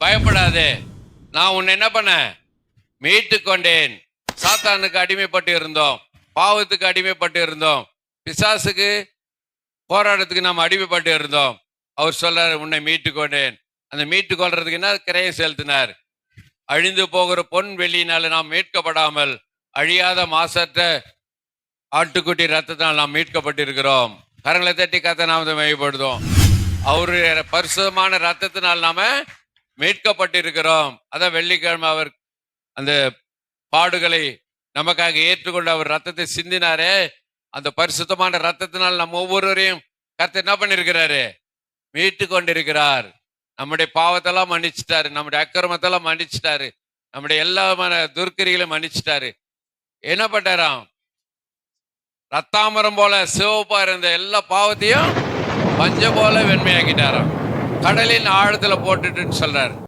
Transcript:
பயப்படாதே, நான் உன்னை என்ன பண்ணேன்? மீட்டு கொண்டேன். சாத்தானுக்கு அடிமைப்பட்டு இருந்தோம், பாவத்துக்கு அடிமைப்பட்டு இருந்தோம், பிசாசுக்கு போராட்டத்துக்கு நாம் அடிமைப்பட்டு இருந்தோம். அவர் சொல்றாரு, உன்னை மீட்டு கொண்டேன். அந்த மீட்டு கொள்றதுக்கு என்ன கிரையம் செலுத்தினார்? அழிந்து போகிற பொன் வெள்ளியினால நாம் மீட்கப்படாமல் அழியாத மாசற்ற ஆட்டுக்குட்டி ரத்தத்தால் நாம் மீட்கப்பட்டிருக்கிறோம். கரங்களை தட்டி கத்த நாமத்தை மையப்படுத்தும். அவருடைய பரிசுத்தமான ரத்தத்தினால் நாம மீட்கப்பட்டிருக்கிறோம். அதான் வெள்ளிக்கிழமை அவர் அந்த பாடுகளை நமக்காக ஏற்றுக்கொண்டு அவர் ரத்தத்தை சிந்தினாரே, அந்த பரிசுத்தமான ரத்தத்தினால் நம்ம ஒவ்வொருவரையும் கர்த்தர் என்ன பண்ணிருக்கிறாரு? மீட்டு கொண்டிருக்கிறார். நம்முடைய பாவத்தெல்லாம் மன்னிச்சிட்டாரு, நம்முடைய அக்கிரமத்தெல்லாம் மன்னிச்சிட்டாரு, நம்முடைய எல்லா துர்க்கிரிகளையும் மன்னிச்சிட்டாரு. என்ன பண்ணாராம்? ரத்தாமரம் போல சிவப்பா இருந்த எல்லா பாவத்தையும் பஞ்சம் போல வெண்மையாக்கிட்டாராம். கடலின் ஆழத்துல போட்டுட்டுன்னு சொல்றாரு.